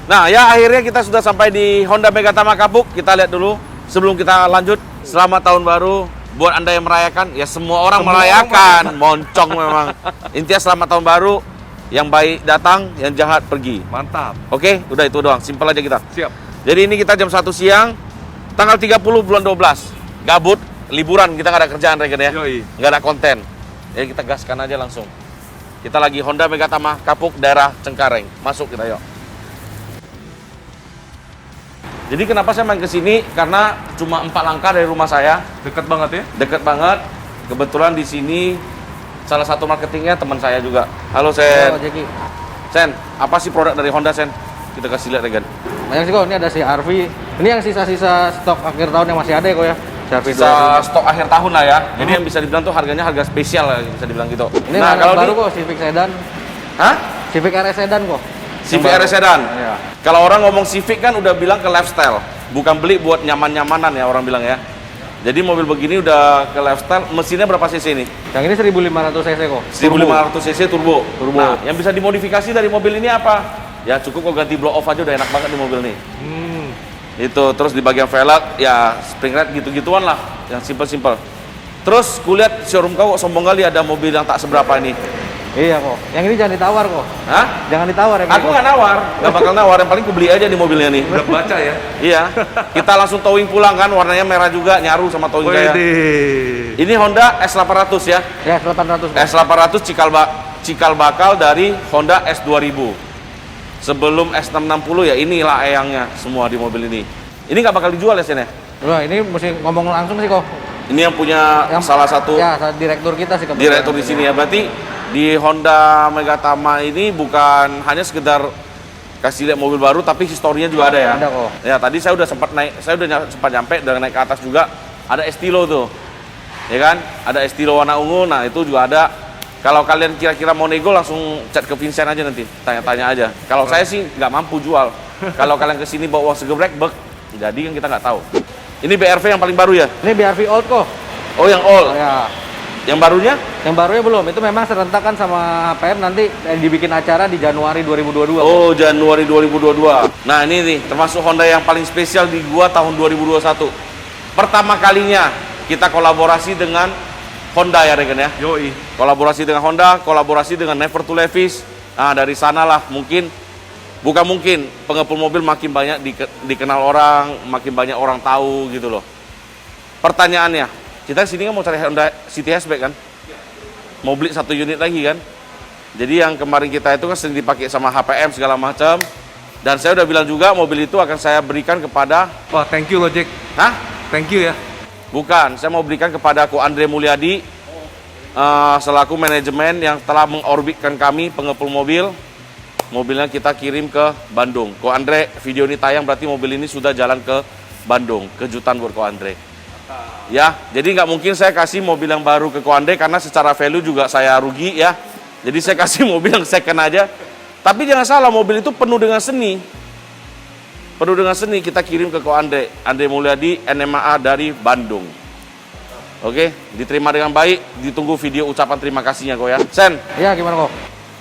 Nah, ya akhirnya kita sudah sampai di Honda Megatama Kapuk. Kita lihat dulu sebelum kita lanjut. Selamat tahun baru buat Anda yang merayakan. Ya semua orang merayakan. Moncong memang. Intinya selamat tahun baru. Yang baik datang, yang jahat pergi. Mantap. Oke, udah itu doang. Simpel aja kita. Siap. Jadi ini kita jam 1 siang, tanggal 30 bulan 12. Gabut, liburan, kita nggak ada kerjaan Regen ya. Yoi. Nggak ada konten. Jadi kita gaskan aja langsung. Kita lagi Honda Megatama Kapuk, daerah Cengkareng. Masuk kita yuk. Jadi kenapa saya main ke sini? Karena cuma 4 langkah dari rumah saya. Dekat banget ya? Deket banget. Kebetulan di sini salah satu marketingnya teman saya juga. Halo Sen. Halo Jeki. Sen, apa sih produk dari Honda Sen? Kita kasih lihat Regen. Banyak sih kok, ini ada CR-V. Ini yang sisa-sisa stok akhir tahun yang masih ada ya kok ya. CR-V Bisa stok akhir tahun lah ya. Jadi yang bisa dibilang tuh harganya harga spesial lah, bisa dibilang gitu. Ini kalau baru kok Civic Sedan. Hah? Civic RS Sedan kok. Civic RS Sedan. Iya. Kalau orang ngomong Civic kan udah bilang ke lifestyle, bukan beli buat nyaman-nyamanan ya orang bilang ya. Jadi mobil begini udah ke lifestyle. Mesinnya berapa cc ini? Yang ini 1500 cc kok. 1500 cc turbo. Turbo. Nah, yang bisa dimodifikasi dari mobil ini apa? Ya cukup kok ganti blow off aja udah enak banget di mobil nih. Itu terus di bagian velg ya spring rate gitu-gituan lah, yang simple-simple. Terus kulihat showroom kau kok sombong kali ada mobil yang tak seberapa ini. Iya kok. Yang ini jangan ditawar kok. Hah? Jangan ditawar ya. Aku nggak nawar, nggak bakal nawar. Yang paling ku beli aja di mobilnya nih. Udah baca ya? Iya. Kita langsung towing pulang kan, warnanya merah juga, nyaru sama towing saya. Wede. Ini Honda S800 ya. Ya 800 kok. S800 cikal bakal dari Honda S2000. Sebelum S660 ya inilah eyangnya semua di mobil ini. Ini nggak bakal dijual ya Sen ya? Wah, ini mesti ngomong langsung sih kok. Ini yang punya salah satu Ya, direktur kita sih kebetulan. direktur di sini ya. Berarti di Honda Megatama ini bukan hanya sekedar kasih lihat mobil baru, tapi historinya juga ada ya. Ada kok. Ya tadi saya udah sempat naik, saya udah sempat nyampe dan naik ke atas juga. Ada Estilo tuh, ya kan? Ada Estilo warna ungu. Nah itu juga ada. Kalau kalian kira-kira mau nego langsung chat ke Vincent aja nanti, tanya-tanya aja. Kalau saya sih nggak mampu jual. Kalau kalian kesini bawa uang segebrek, jadi kan kita nggak tahu. Ini BRV yang paling baru ya? Ini BRV old kok. Oh yang all. Ya. Yang barunya? Yang barunya belum. Itu memang serentakan sama HPM nanti dibikin acara di Januari 2022. Oh, Januari 2022. Nah, ini nih termasuk Honda yang paling spesial di gua tahun 2021. Pertama kalinya kita kolaborasi dengan Honda ya, Regen ya. Yoi. Kolaborasi dengan Honda, kolaborasi dengan Never to Levis. Nah, dari sanalah mungkin bukan mungkin pengepul mobil makin banyak dikenal orang, makin banyak orang tahu gitu loh. Pertanyaannya, kita sini kan mau cari Honda City Hatchback kan? Mau beli 1 unit lagi kan? Jadi yang kemarin kita itu kan sering dipakai sama HPM segala macam. Dan saya udah bilang juga mobil itu akan saya berikan kepada... Wah, thank you loh Jack. Hah? Thank you ya. Bukan, saya mau berikan kepada Ko Andre Mulyadi selaku manajemen yang telah mengorbitkan kami pengepul mobil. Mobilnya kita kirim ke Bandung. Ko Andre, video ini tayang berarti mobil ini sudah jalan ke Bandung. Kejutan buat Ko Andre. Ya, jadi nggak mungkin saya kasih mobil yang baru ke Ko Andre karena secara value juga saya rugi ya. Jadi saya kasih mobil yang second aja. Tapi jangan salah, mobil itu penuh dengan seni. Penuh dengan seni, kita kirim ke Ko Andre Mulyadi, NMAA dari Bandung. Oke, diterima dengan baik, ditunggu video ucapan terima kasihnya kok ya. Sen, Iya, gimana kok?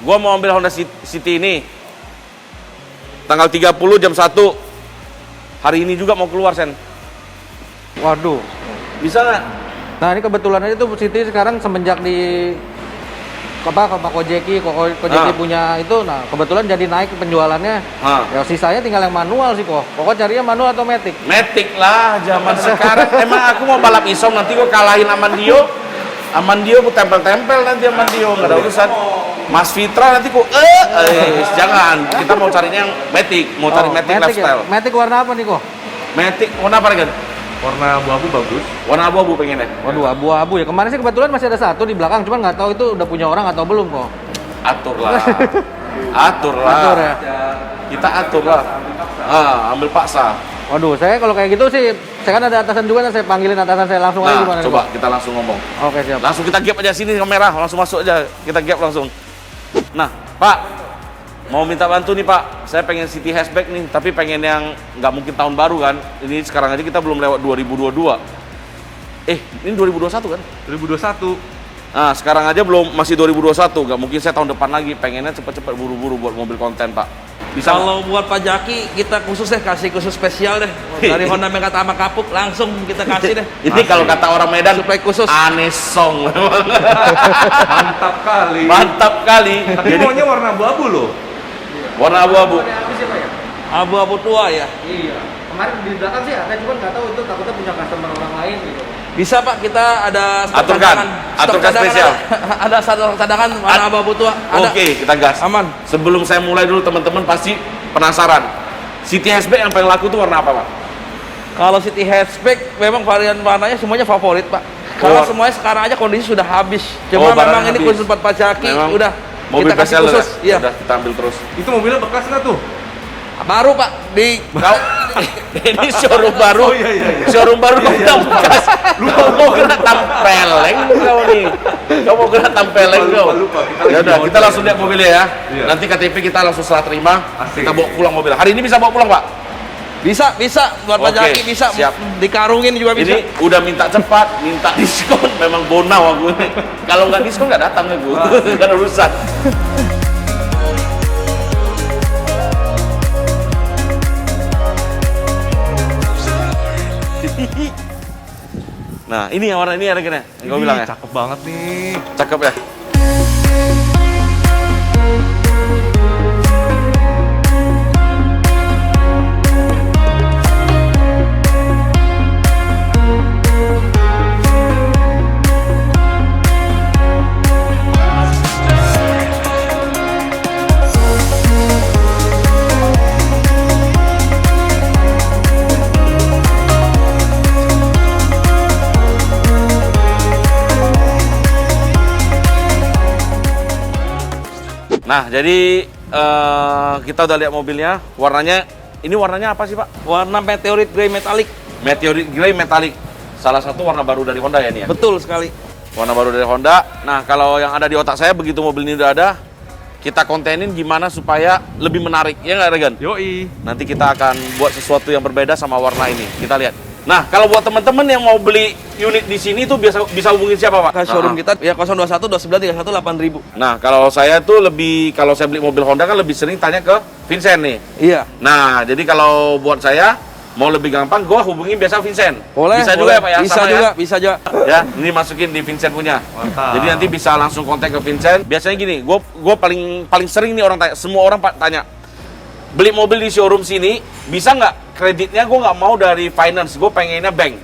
gua mau ambil Honda City ini. Tanggal 30 jam 1. Hari ini juga mau keluar, Sen. Waduh. Bisa nggak? Nah, ini kebetulan aja tuh Siti sekarang semenjak di Pak Kojeki punya itu, nah kebetulan jadi naik penjualannya. Ya sisanya tinggal yang manual sih kok. Pokoknya carinya manual atau matic. Matic lah zaman sekarang. Emang aku mau balap isom nanti gua kalahin Amandio. Amandio gua tempel-tempel nanti Amandio, nggak ada urusan. Mas Fitra nanti kok jangan. Kita mau carinya yang matic, mau cari matic lifestyle. Ya? Matic warna apa nih kok? Matic warna apa kan? Warna abu-abu bagus. Warna abu-abu pengennya. Waduh, abu-abu ya. Kemarin sih kebetulan masih ada satu di belakang, cuman nggak tahu itu udah punya orang atau belum kok. Atur lah. Atur lah. Atur ya. Kita atur lah. Ambil paksa. Waduh, saya kalau kayak gitu sih, saya kan ada atasan juga, saya panggilin atasan saya langsung aja gimana. Coba kok? kita langsung ngomong. Oke, siap. Langsung kita gap aja sini kamera, langsung masuk aja. Kita gap langsung. Nah, Pak, mau minta bantu nih Pak. Saya pengen City Hatchback nih, tapi pengen yang nggak mungkin tahun baru kan. Ini sekarang aja kita belum lewat 2022. Ini 2021 kan? 2021. Nah, sekarang aja belum, masih 2021. Nggak mungkin saya tahun depan lagi. Pengennya cepet-cepet buru-buru buat mobil konten Pak. Bisa nggak? Kalau buat Pak Jaki kita khusus deh, kasih khusus spesial deh dari Honda Megatama Kapuk, langsung kita kasih deh. Ini kalau kata orang Medan, Supaya khusus. anesong. Mantap kali. Mantap kali. Tapi Jadi maunya warna abu-abu loh. warna abu-abu. Habis ya Pak ya? Abu-abu tua ya. Iya. Kemarin di belakang sih ada, cuman nggak tahu itu takutnya punya customer orang lain gitu. Bisa Pak, kita ada stok Aturkan. cadangan. Aturkan Stok spesial. Ada stok cadangan warna abu-abu tua. Ada. Oke, kita gas. Aman. Sebelum saya mulai dulu, teman-teman pasti penasaran. City Hatchback yang paling laku itu warna apa, Pak? Kalau City Hatchback memang varian warnanya semuanya favorit Pak. Karena Oh. semuanya sekarang aja kondisi sudah habis. Oh, Cuma memang barangnya ini habis. khusus buat Pak Jaki, Memang udah mobil kita kasih bestseller khusus. ya? Iya. Udah kita ambil terus. Itu mobilnya bekas nggak tuh? Baru Pak di Kau ini showroom baru. Oh, iya. Showroom baru kau bekas. Kau mau kena tampeleng kau nih. Kau mau kena tampeleng kau. Lupa. Ya udah, kita langsung lihat mobilnya ya. Iya. Nanti KTP kita langsung serah terima. Asik. Kita bawa pulang mobil. Hari ini bisa bawa pulang, Pak? bisa buat Pak Oke, Jaki bisa. siap. Dikarungin juga bisa. Ini udah minta cepat, minta diskon. Memang bonau aku. Kalau nggak diskon nggak datang aku. Nggak ada urusan. Nah, ini yang warna ini ada gini. Yang gue bilang ya. Cakep banget nih. Cakep ya. Nah, jadi kita udah lihat mobilnya. Warnanya, ini warnanya apa sih, Pak? Warna meteorit grey metallic. Meteorit Grey Metallic. Salah satu warna baru dari Honda ya ini ya? Betul sekali. Warna baru dari Honda. Nah, kalau yang ada di otak saya begitu mobil ini udah ada, kita kontenin gimana supaya lebih menarik. Ya nggak, Regan? Yoi. Nanti kita akan buat sesuatu yang berbeda sama warna ini. Kita lihat. Nah, kalau buat teman-teman yang mau beli unit di sini tuh bisa hubungin siapa, Pak? Ke showroom kita ya 021 29 31 8000. Nah, kalau saya tuh lebih, kalau saya beli mobil Honda kan lebih sering tanya ke Vincent nih. Iya. Nah, jadi kalau buat saya mau lebih gampang, gua hubungin biasa Vincent. Boleh. Bisa juga boleh. ya, Pak ya? Bisa Sama juga, ya? bisa juga. Ya, ini masukin di Vincent punya. Mantap. Jadi nanti bisa langsung kontak ke Vincent. Biasanya gini, gua paling sering nih orang tanya, semua orang tanya, beli mobil di showroom sini bisa nggak kreditnya? Gue nggak mau dari finance, gue pengennya bank.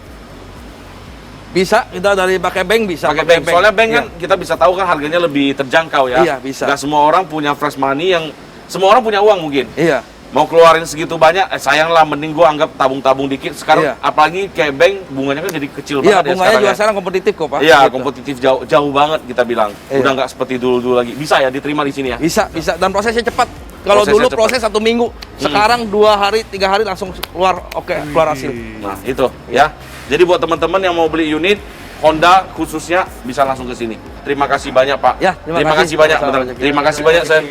Bisa, kita dari pakai bank bisa. Pakai bank. Soalnya bank kan kita bisa tahu kan harganya lebih terjangkau ya. Iya, bisa. Nggak semua orang punya fresh money yang semua orang punya uang mungkin. Iya. Mau keluarin segitu banyak, sayang lah, mending gue anggap tabung-tabung dikit. Sekarang Iya. apalagi kayak bank, bunganya kan jadi kecil Iya, banget ya bunganya juga ya. sekarang kompetitif kok, Pak. Iya, Gitu. kompetitif jauh banget kita bilang. Iya. Udah nggak seperti dulu lagi. Bisa ya diterima di sini ya. Bisa, bisa. Dan prosesnya cepat. Kalau Prosesnya dulu cepat. proses 1 minggu, sekarang 2 hari, 3 hari langsung keluar, keluar hasil. Nah, itu ya. Jadi buat teman-teman yang mau beli unit Honda khususnya bisa langsung ke sini. Terima kasih banyak, Pak. Ya, terima kasih kasih. banyak. Sama-sama, Bener. Rezeki. Terima kasih banyak, Sen.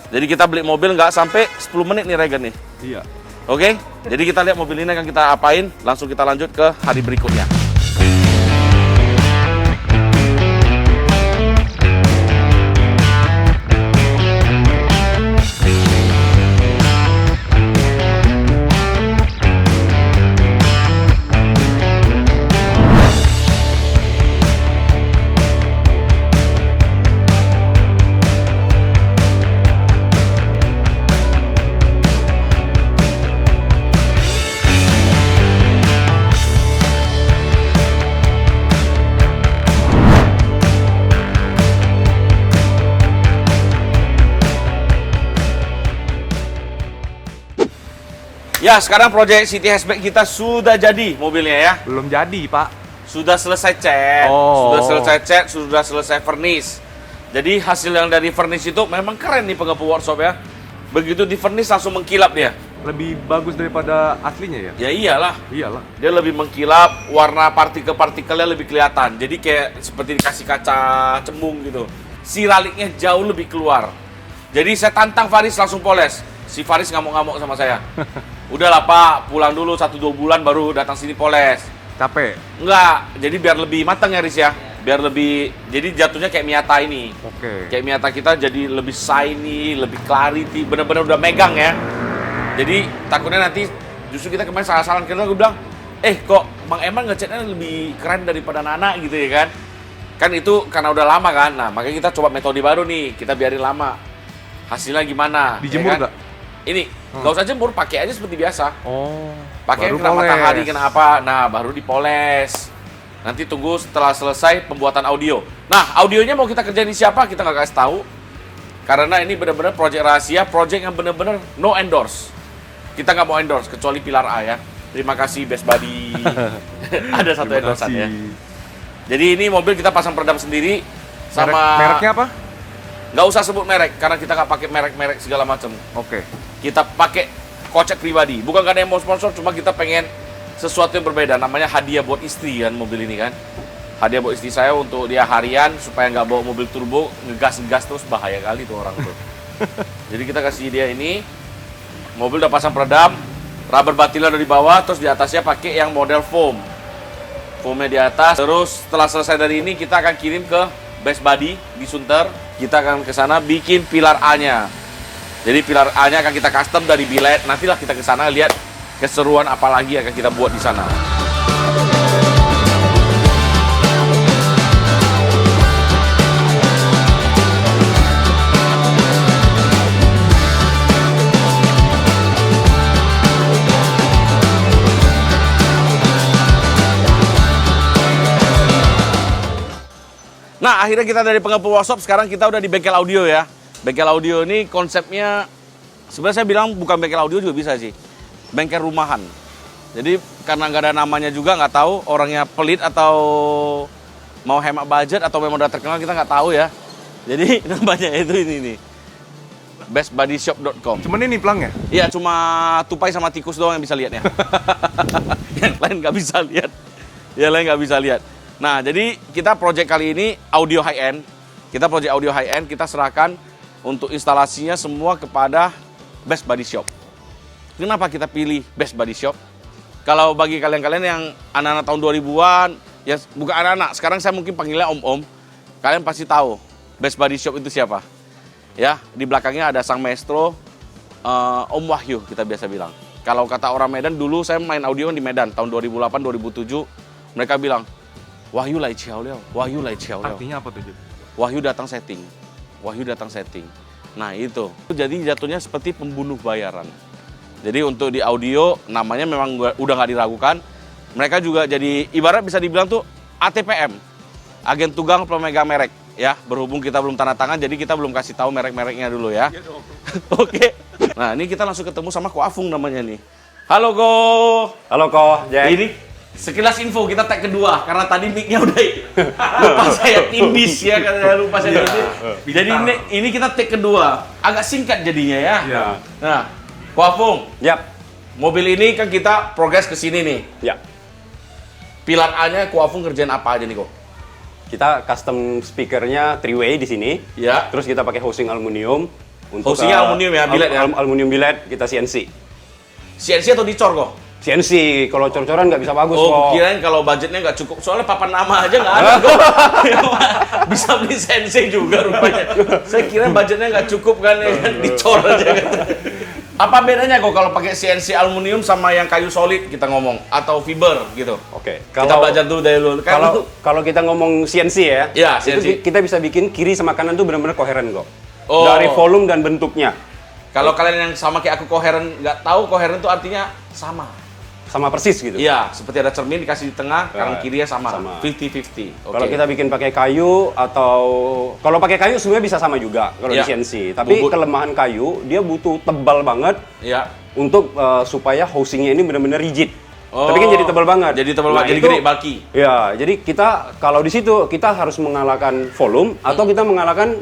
Jadi kita beli mobil nggak sampai 10 menit nih, Regan nih. Iya. Oke? Jadi kita lihat mobil ini akan kita apain, langsung kita lanjut ke hari berikutnya. Ya, sekarang proyek City Hatchback kita sudah jadi mobilnya ya. Belum jadi, Pak. Sudah selesai cat, Oh. sudah selesai cat, sudah selesai furnish. Jadi hasil yang dari furnish itu memang keren nih pengepul workshop ya. Begitu di furnish langsung mengkilap dia. Lebih bagus daripada aslinya ya? Ya iyalah, Iyalah. dia lebih mengkilap, warna partikel-partikelnya lebih kelihatan. Jadi kayak seperti dikasih kaca cembung gitu. Siraliknya jauh lebih keluar. Jadi saya tantang Faris langsung poles. Si Faris ngamuk-ngamuk sama saya. Udahlah Pak, pulang dulu 1-2 bulan baru datang sini poles. Capek. Enggak, jadi biar lebih matang ya Riz ya. Biar lebih, jadi jatuhnya kayak Miata ini. Oke. Kayak Miata kita jadi lebih shiny, lebih clarity, bener-bener udah megang ya. Jadi takutnya nanti justru kita kemarin salah-salah, karena gue bilang, kok Bang Eman ngecatnya lebih keren daripada Nana gitu ya kan. Kan itu karena udah lama kan, nah makanya kita coba metode baru nih, kita biarin lama. Hasilnya gimana? Dijemur ya kan? nggak? Ini, nggak usah jemur, pakai aja seperti biasa. Oh. Pakai baru kena poles. matahari, kena apa, nah baru dipoles. Nanti tunggu setelah selesai pembuatan audio. Nah, audionya mau kita kerjain di siapa, kita nggak kasih tahu. Karena ini benar-benar project rahasia, project yang benar-benar no endorse. Kita nggak mau endorse, kecuali Pilar A ya. Terima kasih Best Buddy. Ada satu Terima endorsean kasih. ya. Jadi ini mobil kita pasang peredam sendiri. Sama Mereknya apa? nggak usah sebut merek, karena kita nggak pakai merek-merek segala macam. Oke. Kita pakai kocek pribadi. Bukan karena yang mau sponsor, cuma kita pengen sesuatu yang berbeda. Namanya hadiah buat istri kan mobil ini kan. Hadiah buat istri saya untuk dia harian supaya nggak bawa mobil turbo ngegas-ngegas terus, bahaya kali tuh orang tuh. Jadi kita kasih dia ini. Mobil udah pasang peredam, rubber batilnya dari bawah, terus di atasnya pakai yang model foam. Foamnya di atas. Terus setelah selesai dari ini kita akan kirim ke Best Buddy di Sunter. Kita akan ke sana bikin pilar A-nya. Jadi pilar A-nya akan kita custom dari billet. Nantilah kita ke sana lihat keseruan apa lagi yang akan kita buat di sana. Nah, akhirnya kita dari pengepul workshop, sekarang kita udah di bengkel audio ya. Bengkel audio ini konsepnya, sebenarnya saya bilang bukan bengkel audio juga bisa sih. Bengkel rumahan. Jadi karena nggak ada namanya juga, nggak tahu orangnya pelit atau mau hemat budget atau memang udah terkenal, kita nggak tahu ya. Jadi namanya itu ini nih. bestbuddyshop.com. Cuman ini pelangnya? Iya, cuma tupai sama tikus doang yang bisa lihatnya. Yang lain nggak bisa lihat. Yang lain nggak bisa lihat. Nah, jadi kita project kali ini audio high-end. Kita project audio high-end, kita serahkan untuk instalasinya semua kepada Best Buddy Shop. Kenapa kita pilih Best Buddy Shop? Kalau bagi kalian-kalian yang anak-anak tahun 2000-an, ya bukan anak-anak, sekarang saya mungkin panggilnya om-om. Kalian pasti tahu Best Buddy Shop itu siapa. Ya, di belakangnya ada sang maestro, Om Wahyu kita biasa bilang. Kalau kata orang Medan, dulu saya main audio di Medan tahun 2008-2007, mereka bilang, Wahyu lai ciao liao, Wahyu lai ciao liao. Artinya apa tuh? Wahyu datang setting. Wahyu datang setting. Nah, itu. Jadi jatuhnya seperti pembunuh bayaran. Jadi untuk di audio namanya memang udah nggak diragukan. Mereka juga jadi ibarat bisa dibilang tuh ATPM. Agen tunggang pemegang merek ya. Berhubung kita belum tanda tangan, jadi kita belum kasih tahu merek-mereknya dulu ya. Oke. Nah, ini kita langsung ketemu sama Ko Afung namanya nih. Halo Ko. Halo Ko, Jack. Ini sekilas info, kita tag kedua karena tadi mic-nya udah lupa saya tindis ya, karena lupa saya tindis. Jadi ini kita tag kedua, agak singkat jadinya ya. Iya. Nah, Ko Afung, Yap. mobil ini kan kita progres ke sini nih. Ya. Pilar A-nya Ko Afung kerjain apa aja nih, Ko? Kita custom speakernya 3-way di sini. Ya. Terus kita pakai housing aluminium. Housingnya aluminium ya, billet ya? Aluminium billet, kita CNC. CNC atau dicor, Ko? CNC, kalau cor-coran nggak bisa bagus Oh, kok. kirain kalau budgetnya nggak cukup, soalnya papan nama aja nggak ada, Ko. Bisa beli CNC juga rupanya. Saya kira budgetnya nggak cukup kan, ya kan? Dicor aja. Apa bedanya kok kalau pakai CNC aluminium sama yang kayu solid kita ngomong, atau fiber gitu? Oke. Kita belajar dulu dari dulu. Kan Kalau kita ngomong CNC ya, Ya, itu CNC. kita bisa bikin kiri sama kanan tuh benar-benar koheren kok. Oh. Dari volume dan bentuknya. kalau kalian yang sama kayak aku koheren nggak tahu, koheren itu artinya sama. Sama persis gitu. Iya, seperti ada cermin dikasih di tengah, kanan Ya, kirinya sama. sama. 50-50. Oke. Kalau kita bikin pakai kayu atau kalau pakai kayu sebenarnya bisa sama juga kalau Ya. di CNC. Tapi Bubut. kelemahan kayu dia butuh tebal banget Iya. untuk supaya housingnya ini benar-benar rigid. Oh, Tapi kan jadi tebal banget. Jadi tebal banget, jadi itu- gede, bulky. Ya, jadi kita kalau di situ kita harus mengalahkan volume atau kita mengalahkan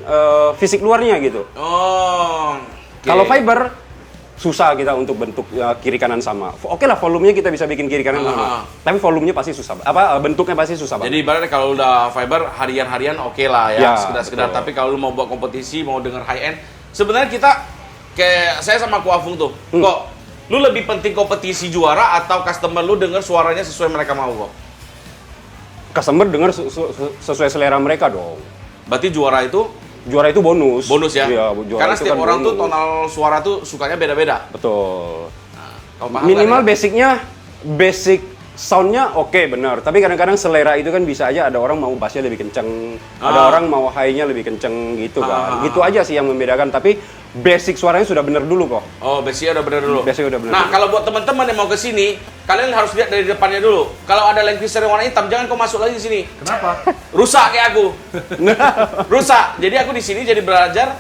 fisik luarnya gitu. Oh. oke. Kalau fiber susah kita untuk bentuk kiri kanan sama. Oke lah, volumenya kita bisa bikin kiri kanan sama. Tapi volumenya pasti susah. Bentuknya pasti susah banget. Jadi ibaratnya kalau udah fiber harian-harian oke lah ya, Ya, sekedar-sekedar. betul. Tapi kalau lu mau buat kompetisi, mau denger high end, sebenarnya kita kayak saya sama Ko Afung tuh, kok lu lebih penting kompetisi juara atau customer lu denger suaranya sesuai mereka mau kok? customer dengar sesuai selera mereka dong. Berarti juara itu Juara itu bonus. bonus ya? Iya, juara Karena itu setiap kan orang tuh bonus. tonal suara tuh sukanya beda-beda. Betul. Kau paham Minimal nggak, basicnya, basic soundnya oke benar. Tapi kadang-kadang selera itu kan bisa aja ada orang mau bassnya lebih kenceng, ada orang mau high-nya lebih kenceng gitu kan. Gitu aja sih yang membedakan. Tapi basic suaranya sudah benar dulu kok. Oh, basicnya udah bener dulu. Basicnya udah bener Nah, dulu. kalau buat teman-teman yang mau ke sini, kalian harus lihat dari depannya dulu. Kalau ada Landcruiser yang warna hitam, jangan kau masuk lagi di sini. Kenapa? Rusak kayak aku. Rusak. Jadi aku di sini jadi belajar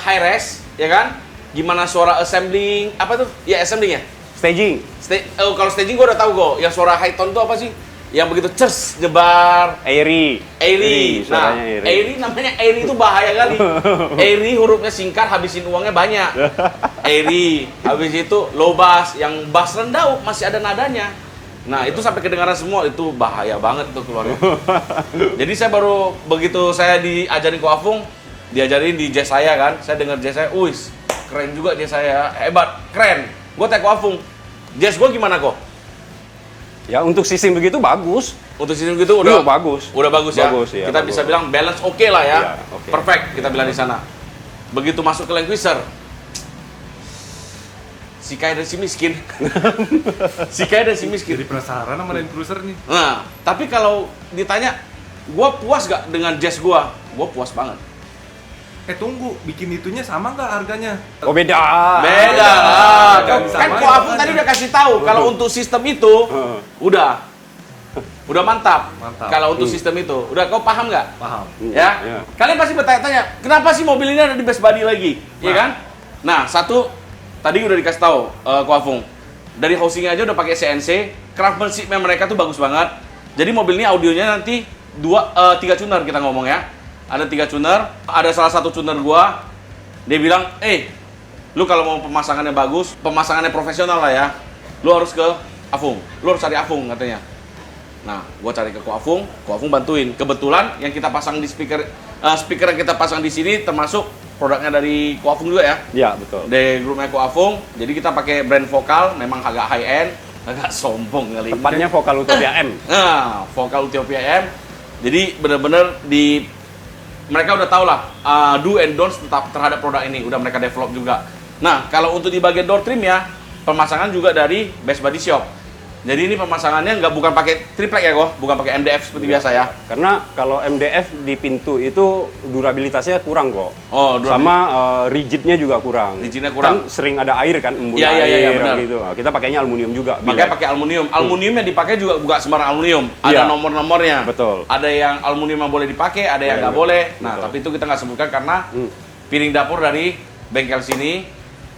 high res, ya kan? Gimana suara assembling, apa tuh? Ya assembling ya. Staging. Kalau staging gua udah tahu kok. Yang suara high tone tuh apa sih? Yang begitu cers nyebar. Airy. Airy. Nah, Suaranya airy. Airy namanya Airy itu bahaya kali. Airy hurufnya singkat, habisin uangnya banyak. Airy. Habis itu low bass, yang bass rendah masih ada nadanya. Nah, itu sampai kedengaran semua, itu bahaya banget tuh keluarnya. Jadi saya baru begitu saya diajarin Ko Afung, diajarin di jazz saya kan. Saya dengar jazz saya, "Uis, keren juga jazz saya. Hebat, keren." Gua tanya Ko Afung, "Jazz gua gimana kok?" Ya untuk sistem begitu bagus. Untuk sistem gitu udah Iya, bagus. Udah bagus ya. Bagus, ya, kita bagus. bisa bilang balance oke lah ya. Iya, oke. Perfect kita bilang di sana. Begitu masuk ke Landcruiser, si kaya dan si miskin. Si kaya dan si miskin. Jadi penasaran sama Land Cruiser nih. Nah, tapi kalau ditanya, gua puas gak dengan jazz gua? Gua puas banget. Tunggu, bikin itunya sama nggak harganya? Oh beda. Beda lah. Jangan Kan disamain Ko Afung makanya. tadi udah kasih tahu kalau untuk sistem itu udah mantap. Mantap. Kalau untuk sistem itu, udah kau paham nggak? Paham. Ya, Iya. kalian pasti bertanya-tanya, kenapa sih mobil ini ada di best body lagi, ya kan? Nah, satu tadi udah dikasih tahu Ko Afung, dari housingnya aja udah pakai CNC, craftsmanship-nya mereka tuh bagus banget. Jadi mobil ini audionya nanti 3 tuner kita ngomong ya, ada 3 tuner, ada salah satu tuner gua, dia bilang, lu kalau mau pemasangannya bagus, pemasangannya profesional lah ya, lu harus ke Afung, lu harus cari Afung katanya. Nah, gua cari ke Ko Afung bantuin. Kebetulan yang kita pasang di speaker yang kita pasang di sini termasuk produknya dari Ko Afung juga ya. Iya betul. Dari grupnya Ko Afung. Jadi kita pakai brand vokal, memang agak high end, agak sombong kali. Tepatnya vokal Utopia M. Nah, vokal Utopia M. Jadi bener-bener mereka udah tahu lah do and don'ts tetap terhadap produk ini, udah mereka develop juga. Nah, kalau untuk di bagian door trim ya, pemasangan juga dari Best Body Shop. Jadi ini pemasangannya bukan pakai triplek ya kok, bukan pakai MDF seperti biasa ya. Karena kalau MDF di pintu itu durabilitasnya kurang kok. Oh, Sama rigidnya juga kurang. Rigidnya kurang. Kan sering ada air kan, embun Iya, air benar. gitu. Nah, kita pakainya aluminium juga. Makanya bilek. pakai aluminium. Aluminium yang dipakai juga bukan sembarang aluminium. Ada Iya. nomor-nomornya. Betul. Ada yang aluminium yang boleh dipakai, ada yang nggak boleh. Nah, Betul. tapi itu kita nggak sebutkan karena piring dapur dari bengkel sini.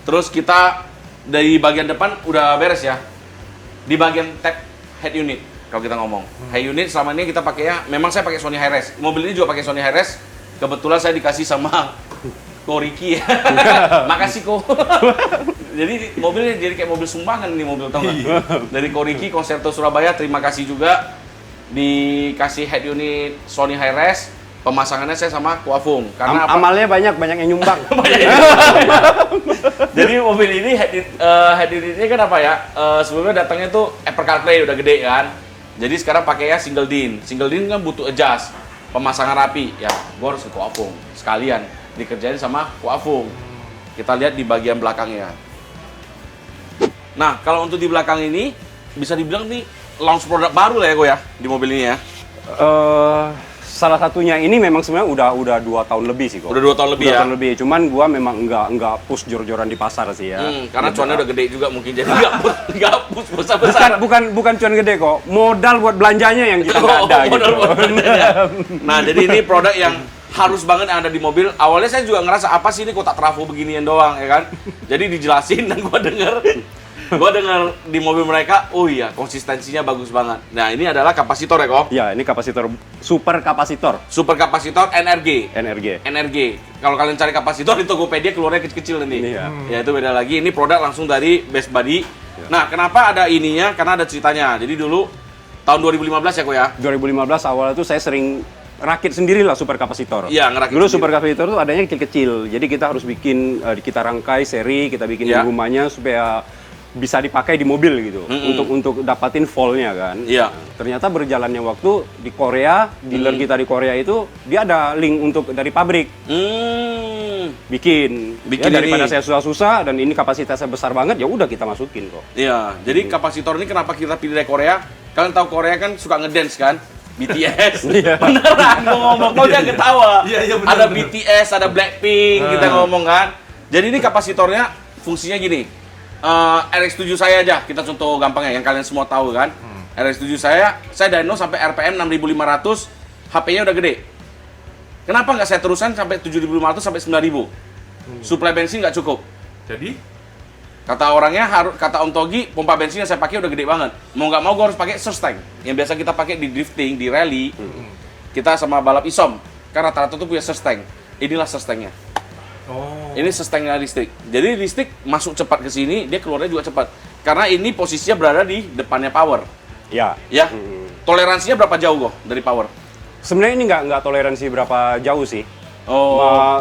Terus kita dari bagian depan udah beres ya. Di bagian tab head unit kalau kita ngomong. Head unit selama ini kita pakainya, memang saya pakai Sony Hi-Res. Mobil ini juga pakai Sony Hi-Res. Kebetulan saya dikasih sama Ko Ricky ya. Makasih Ko. Jadi mobilnya jadi kayak mobil sumbangan nih mobil, tau nggak? Dari Ko Ricky, Concerto Surabaya, terima kasih juga. Dikasih head unit Sony Hi-Res. Pemasangannya saya sama Ko Afung. Karena apa? Amalnya banyak yang nyumbang. Jadi mobil ini head unitnya kan apa ya? Sebelumnya datangnya tuh Apple CarPlay udah gede kan. Jadi sekarang pakainya single DIN. Single DIN kan butuh adjust, pemasangan rapi. Ya, gua harus ke Ko Afung sekalian dikerjain sama Ko Afung. Kita lihat di bagian belakangnya. Nah, kalau untuk di belakang ini bisa dibilang nih launch produk baru lah ya, Ko ya, di mobil ini ya. Salah satunya ini memang sebenarnya udah 2 tahun lebih sih kok. Udah 2 tahun lebih ya? 2 tahun lebih. Cuman gua memang nggak push jor-joran di pasar sih ya. Karena cuannya udah gede juga mungkin jadi nggak push besar-besar. Bukan cuan gede kok. Modal buat belanjanya yang kita nggak ada Modal gitu. buat belanjanya. Nah, jadi ini produk yang harus banget ada di mobil. Awalnya saya juga ngerasa apa sih ini kotak trafo beginian doang ya kan. Jadi dijelasin dan gua dengar di mobil mereka, oh iya konsistensinya bagus banget. Nah, ini adalah kapasitor ya kok. Ya, ini kapasitor super kapasitor Super kapasitor NRG. NRG. Kalau kalian cari kapasitor di Tokopedia keluarnya kecil-kecil nanti. Iya. Ya itu beda lagi. Ini produk langsung dari Best Body. Nah, kenapa ada ininya? Karena ada ceritanya. Jadi dulu tahun 2015 ya kok ya. 2015 awal itu saya sering rakit sendiri lah super kapasitor. Iya, ngerakit Dulu sendiri. super kapasitor itu adanya kecil-kecil. Jadi kita harus bikin, kita rangkai seri, kita bikin Iya. rumahnya supaya bisa dipakai di mobil gitu untuk dapatin voltnya kan. Iya. Nah, ternyata berjalannya waktu di Korea, dealer kita di Korea itu dia ada link untuk dari pabrik bikin Bikin ya, daripada ini. saya susah-susah dan ini kapasitasnya besar banget ya udah kita masukin kok. Iya, jadi kapasitor ini kenapa kita pilih dari Korea? Kalian tahu Korea kan suka ngedance kan? BTS. Beneran gua ngomong, kok dia ketawa. Iya, bener, Ada bener. BTS, ada Blackpink, kita ngomong kan. Jadi ini kapasitornya fungsinya gini. RX7 saya aja, kita contoh gampangnya yang kalian semua tahu kan. RX7 saya dyno sampai RPM 6500, HP-nya udah gede. Kenapa nggak saya terusan sampai 7500 sampai 9000? Suplai bensin nggak cukup. Jadi Kata orangnya, kata Om Togi, pompa bensin yang saya pakai udah gede banget. Mau nggak mau gue harus pakai surge tank. Yang biasa kita pakai di drifting, di rally. Kita sama balap isom. Kan rata-rata tuh punya surge tank. Inilah surge tanknya. Ini surge tanknya listrik. Jadi listrik masuk cepat ke sini, dia keluarnya juga cepat. Karena ini posisinya berada di depannya power. Ya. Ya. Toleransinya berapa jauh kok dari power? Sebenarnya ini nggak toleransi berapa jauh sih.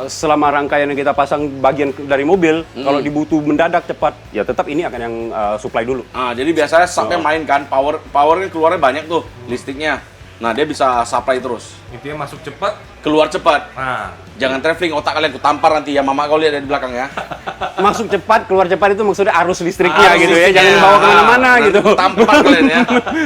Selama rangkaian yang kita pasang bagian dari mobil, kalau dibutuh mendadak cepat, ya tetap ini akan yang supply dulu. Jadi biasanya sampai main kan, powernya keluarnya banyak tuh listriknya. Nah dia bisa supply terus. intinya masuk cepat. Keluar cepat. Nah, Jangan traveling, otak kalian ku tampar nanti ya, mama kau lihat dari belakang ya. Masuk cepat, keluar cepat itu maksudnya arus listriknya Arus gitu ya, listriknya. jangan bawa kemana-mana Nanti gitu. ku tampar kalian ya.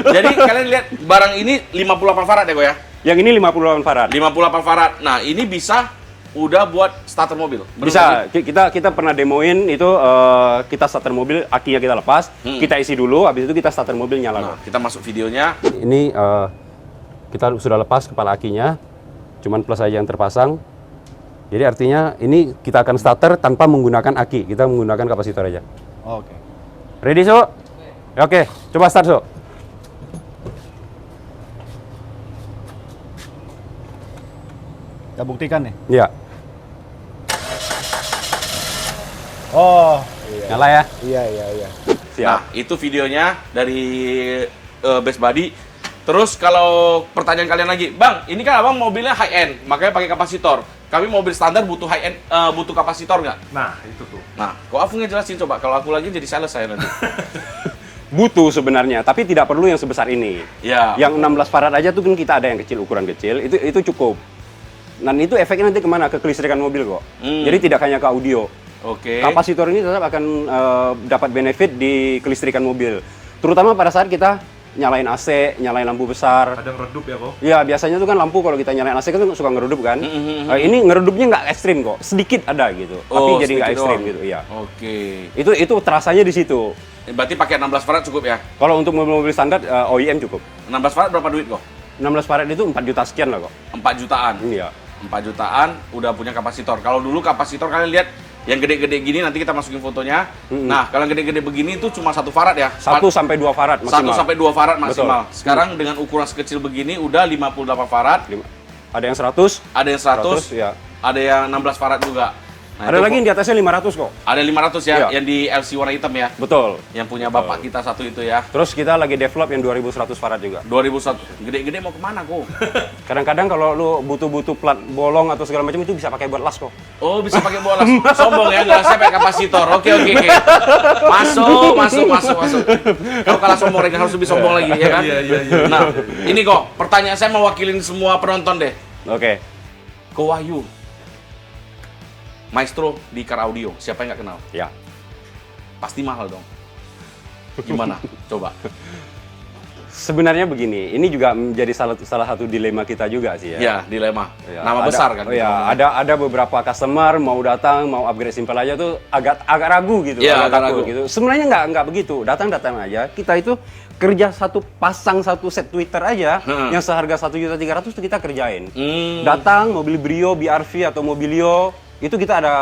Jadi kalian lihat barang ini 58 farad ya kok ya. Yang ini 58 farad. 58 farad. Nah ini bisa udah buat starter mobil. Bener Bisa, nggak sih? kita pernah demoin itu kita starter mobil, akinya kita lepas, kita isi dulu, habis itu kita starter mobil nyala. Nah, kita masuk videonya. Ini kita sudah lepas kepala akinya, cuman plus aja yang terpasang. Jadi artinya ini kita akan starter tanpa menggunakan aki, kita menggunakan kapasitor aja. Oke. Ready, So? Oke, coba start, So. Kita buktikan nih. Iya. Oh, Nyala ya? iya. Siap. Nah, itu videonya dari Best Buddy. Terus kalau pertanyaan kalian lagi, Bang, ini kan abang mobilnya high end, makanya pakai kapasitor. Kami mobil standar butuh high end, butuh kapasitor nggak? nah itu tuh. Nah, kok aku ngejelasin coba. Kalau aku lagi jadi sales saya nanti. Butuh sebenarnya, tapi tidak perlu yang sebesar ini. Ya. Yang 16 farad aja tuh kan kita ada yang kecil, ukuran kecil, itu cukup. Dan itu efeknya nanti kemana? Ke kelistrikan mobil kok. Jadi tidak hanya ke audio. Oke. Kapasitor ini tetap akan dapat benefit di kelistrikan mobil. Terutama pada saat kita nyalain AC, nyalain lampu besar. Kadang redup ya kok. Ya biasanya tuh kan lampu kalau kita nyalain AC kan suka ngeredup kan. Ini ngeredupnya nggak ekstrim kok, sedikit ada gitu. Tapi jadi nggak sedikit ekstrim doang. gitu, iya. Oke. Itu terasanya di situ. Berarti pakai 16 farad cukup ya? Kalau untuk mobil-mobil standar OEM cukup. 16 farad berapa duit kok? 16 farad itu 4 juta sekian lah kok. 4 jutaan. Iya. 4 jutaan udah punya kapasitor. Kalau dulu kapasitor kalian lihat yang gede-gede gini, nanti kita masukin fotonya. Nah, kalau yang gede-gede begini itu cuma 1 farad ya? 1 sampai 2 farad 1 maksimal. sampai 2 farad maksimal. Betul. Sekarang dengan ukuran sekecil begini udah 58 farad, Ada yang 100, ada yang 100, ya. ada yang 16 farad juga. Nah, Ada itu lagi yang di atasnya 500 kok. ada 500 ya, Iya. yang di LC warna hitam ya. Betul. Yang punya bapak kita satu itu ya. Terus kita lagi develop yang 2100 farad juga. 2001. Gede-gede mau kemana kok? Kadang-kadang kalau lu butuh plat bolong atau segala macam itu bisa pakai buat las kok. Oh, bisa pakai bola. Sombong ya, nggak saya pakai kapasitor. Oke. Masuk. Kalau kalah sombong, Rega harus lebih sombong lagi, ya kan? Iya. Nah, ini kok, pertanyaan saya mewakilin semua penonton deh. Oke. Ko Wahyu, maestro di car audio, siapa yang nggak kenal? Ya. Pasti mahal dong. Gimana? Coba. Sebenarnya begini, ini juga menjadi salah satu dilema kita juga sih ya. Ya, dilema. Ya, Nama ada- besar kan? Oh ya, ada beberapa customer mau datang, mau upgrade simpel aja tuh agak ragu gitu, Iya, agak takut ragu. gitu. Sebenarnya nggak begitu. Datang aja. Kita itu kerja satu set Twitter aja yang seharga 1.300.000 tuh kita kerjain. Datang mobil Brio, BRV atau Mobilio, itu kita ada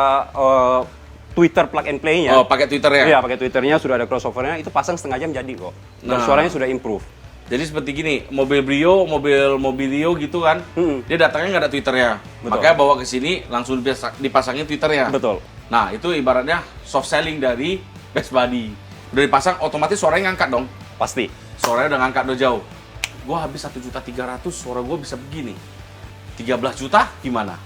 Twitter plug and play-nya. Oh, pakai Twitter ya? Iya, pakai Twitternya, sudah ada crossovernya, itu pasang setengah jam jadi kok. Dan Nah. suaranya sudah improve. Jadi seperti gini, mobil Brio, mobil Mobilio gitu kan, dia datangnya nggak ada Twitternya. Betul. Makanya bawa ke sini langsung dipasangin Twitternya. Betul. Nah, itu ibaratnya soft selling dari Best Buddy. Udah dipasang, otomatis suaranya ngangkat dong. Pasti. Suaranya udah ngangkat udah jauh. Gua habis 1.300.000, suara gua bisa begini. 13 juta gimana?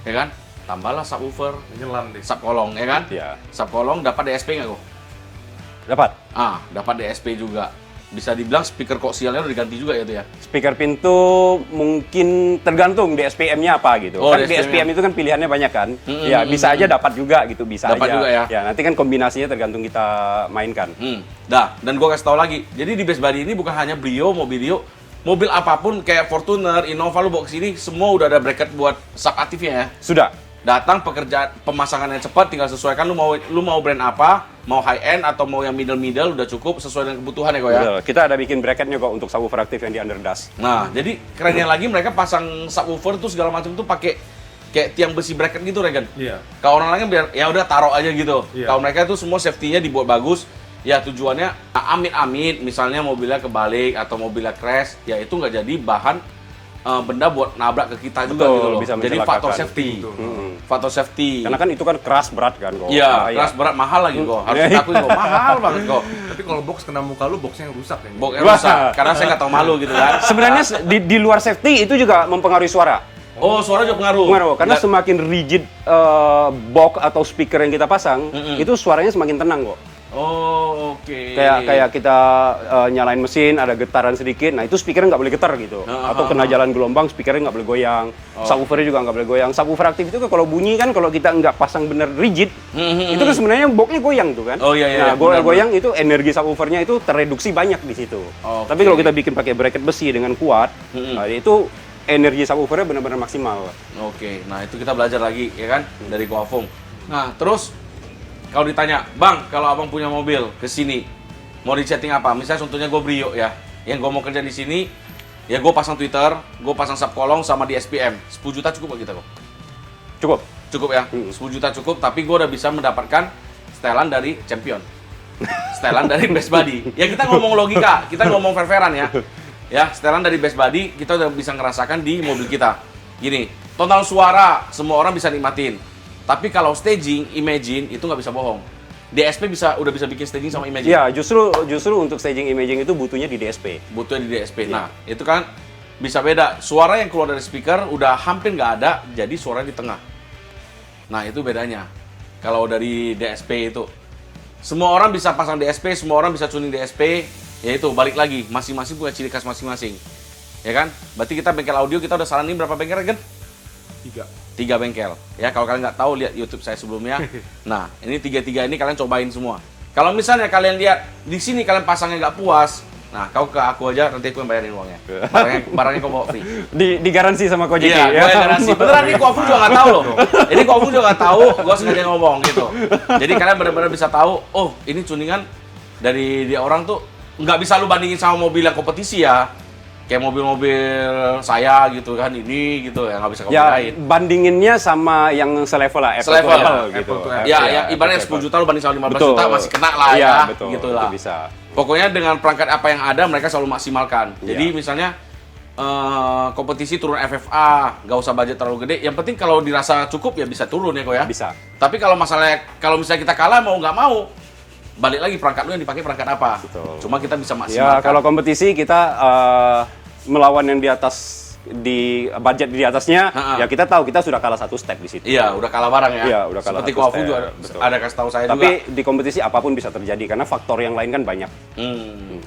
Ya kan? Tambahlah subwoofer, Nyelam deh. sub kolong, ya kan? Iya. Sub kolong dapat DSP nggak kok? Dapat. Dapat DSP juga. Bisa dibilang speaker koaksialnya udah diganti juga ya itu ya. Speaker pintu mungkin tergantung DSPM-nya apa gitu. Oh, kan DSPM DSPM itu kan pilihannya banyak kan. Ya bisa aja dapat juga gitu, bisa Dapat aja. juga ya? Ya nanti kan kombinasinya tergantung kita mainkan. Dan gue kasih tau lagi. Jadi di Best Buddy ini bukan hanya Brio, Mobilio, mobil apapun kayak Fortuner, Innova lu bawa ke sini semua udah ada bracket buat sub aktifnya ya. Sudah. Datang pekerjaan pemasangannya cepat, tinggal sesuaikan lu mau brand apa, mau high end atau mau yang middle udah cukup sesuai dengan kebutuhan ya kok ya. Betul. Kita ada bikin bracketnya kok untuk subwoofer aktif yang di underdash. Nah, jadi kerennya lagi mereka pasang subwoofer tuh segala macam tuh pakai kayak tiang besi bracket gitu, Regen. Iya. Kalau orang lain biar ya udah taruh aja gitu. Iya. Kalau mereka tuh semua safety-nya dibuat bagus. Ya tujuannya amit-amit misalnya mobilnya kebalik atau mobilnya crash, ya itu nggak jadi bahan benda buat nabrak ke kita juga Betul, gitu loh. bisa Jadi mencelakakan. faktor safety. Faktor safety. Karena kan itu kan keras berat kan kok. Iya, Bahaya. keras berat mahal lagi kok. Harus diakui kok mahal banget kok. Tapi kalau box kena muka lu, boxnya yang rusak kan. Boknya rusak karena saya nggak tahu malu gitu kan. Sebenarnya di luar safety itu juga mempengaruhi suara. Oh, suara juga pengaruh. Pengaruh, karena Nggak- semakin rigid box atau speaker yang kita pasang, itu suaranya semakin tenang kok. Oh, oke. Kayak kita nyalain mesin, ada getaran sedikit, nah itu speakernya nggak boleh getar gitu. Atau kena jalan gelombang, speakernya nggak boleh goyang. Subwoofernya juga nggak boleh goyang. Subwoofer aktif itu kan kalau bunyi kan kalau kita nggak pasang bener rigid, itu kan sebenarnya boxnya goyang tuh kan. Oh, iya, Nah, benar, goyang itu energi subwoofernya itu tereduksi banyak di situ. Oke. Tapi kalau kita bikin pakai bracket besi dengan kuat, nah, itu energi subwoofernya benar-benar maksimal. Oke, nah itu kita belajar lagi ya kan dari Koafung. Nah, terus kalau ditanya, "Bang, kalau Abang punya mobil ke sini, mau di-chatting apa?" Misalnya contohnya gue Brio ya. Yang gue mau kerja di sini, ya gue pasang Twitter, gue pasang subkolong sama di SPM. 10 juta cukup gak kita kok? Cukup. Cukup ya? 10 juta cukup, tapi gue udah bisa mendapatkan setelan dari Champion. Setelan dari Best Buddy. Ya kita ngomong logika, kita ngomong fair-fairan ya. Ya, setelan dari Best Buddy kita udah bisa ngerasakan di mobil kita. Gini, tonal suara semua orang bisa nikmatin. Tapi kalau staging, imaging itu nggak bisa bohong. DSP udah bisa bikin staging sama imaging. Ya, justru untuk staging imaging itu butuhnya di DSP. Butuhnya di DSP. Nah, itu kan bisa beda. Suara yang keluar dari speaker udah hampir nggak ada, jadi suara di tengah. Nah, itu bedanya. Kalau dari DSP itu. Semua orang bisa pasang DSP, semua orang bisa tuning DSP. Ya itu, balik lagi. Masing-masing punya ciri khas masing-masing. Ya kan? Berarti kita bengkel audio, kita udah saranin berapa bengkel, Regen? 3 bengkel. Ya, kalau kalian nggak tahu, lihat YouTube saya sebelumnya. Nah, ini 3 ini kalian cobain semua. Kalau misalnya kalian lihat di sini kalian pasangnya nggak puas, nah kau ke aku aja, nanti aku yang bayarin uangnya. Barangnya kau bawa free. Digaransi sama Kojeki. Iya, gue yang garansi. Beneran nih, Kofu juga nggak tahu loh. Ini Kofu juga nggak tahu, gue sengaja ngomong gitu. Jadi kalian benar-benar bisa tahu, oh ini tuningan dari dia orang tuh nggak bisa lu bandingin sama mobil yang kompetisi ya. Kayak mobil-mobil saya gitu kan, ini gitu ya nggak bisa kamu Ya, bedain. bandinginnya sama yang selevel lah, apple Selevel. to apple Ya, gitu. apple to Ya, apple. ya apple ibaratnya to 10 apple. juta lu banding sama 15 Betul. juta masih kena lah Iya, ya, betul. gitu Itu lah. bisa. Pokoknya dengan perangkat apa yang ada mereka selalu maksimalkan. Jadi Iya. misalnya kompetisi turun FFA, nggak usah budget terlalu gede. Yang penting kalau dirasa cukup ya bisa turun ya kok ya. Bisa. Tapi kalau kalau misalnya kita kalah mau nggak mau, balik lagi perangkat lu yang dipakai perangkat apa. Betul. Cuma kita bisa Ya, maksimalkan. kalau kompetisi kita melawan yang di atas, di budget di atasnya, Ha-ha. ya kita tahu kita sudah kalah satu step di situ. Iya, udah kalah barang ya. Iya, udah kalah Seperti satu Kofu step, juga betul. ada kasih tahu saya Tapi juga. di kompetisi apapun bisa terjadi karena faktor yang lain kan banyak.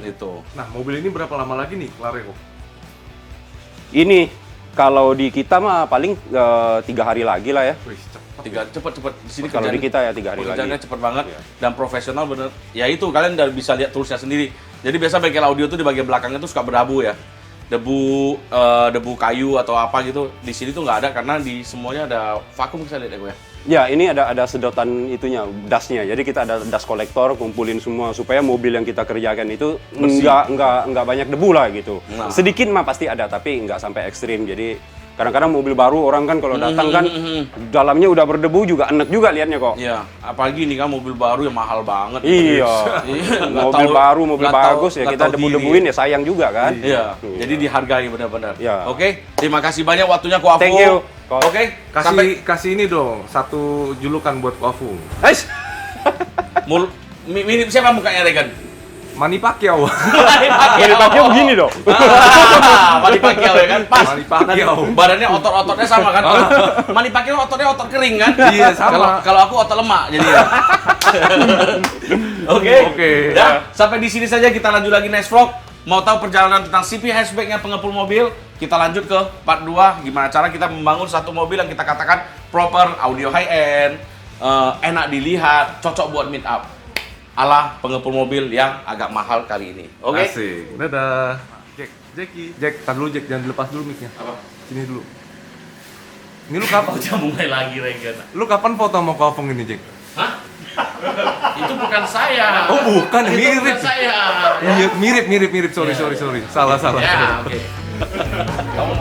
Itu. Nah, mobil ini berapa lama lagi nih kelar kok? Ini kalau di kita mah paling 3 hari lagi lah ya. Wih, cepet. Cepet di sini Kalau di kita ya 3 hari pekerjaannya lagi. cepet banget Iya. dan profesional bener. Ya itu kalian udah bisa lihat toolsnya sendiri. Jadi biasa bengkel audio tuh di bagian belakangnya tuh suka berdebu ya. Debu kayu atau apa gitu. Di sini tuh nggak ada karena di semuanya ada vakum, bisa lihat ya gue ya. Ya, ini ada sedotan itunya, dustnya. Jadi kita ada dust collector, kumpulin semua supaya mobil yang kita kerjakan itu nggak banyak debu lah gitu. Nah. Sedikit mah pasti ada, tapi nggak sampai ekstrim. Jadi kadang-kadang mobil baru orang kan kalau datang kan dalamnya udah berdebu juga enek juga liatnya kok. Iya, apalagi ini kan mobil baru yang mahal banget. Iya. Iya, nggak Mobil tahu- baru, mobil nggak tahu- bagus ya nggak kita tahu debu-debuin diri. ya sayang juga kan. Iya, jadi dihargai benar-benar. Iya. Oke, terima kasih banyak waktunya Koafu. Thank you, Ko. Oke, sampai Kasih ini dong, satu julukan buat Kofu. Guys, mirip siapa mukanya Regan? Manny Pacquiao. dari pakai begini dong. Manny Pacquiao ya kan? Pas. Manny Pacquiao. Nanti badannya otot-ototnya sama kan? Manny Pacquiao ototnya otot kering kan? Iya, sama. Kalau aku otot lemak jadi ya. Oke. Ya, sampai di sini saja, kita lanjut lagi next vlog. Mau tahu perjalanan tentang CP hatchback-nya pengepul mobil? Kita lanjut ke part 2, gimana cara kita membangun satu mobil yang kita katakan proper, audio high-end, enak dilihat, cocok buat meet up. Ala pengepul mobil yang agak mahal kali ini. Oke? Asik. Dadah. Jack, tar dulu Jack, jangan dilepas dulu mic-nya. Apa? Sini dulu. Ini lu kapan? Udah mulai lagi, Regen. Lu kapan foto sama Kopong ini, Jack? Hah? Itu bukan saya. Oh, bukan, Itu mirip. bukan saya. Iya, mirip. Sorry. Salah. Ya, oke. Kamu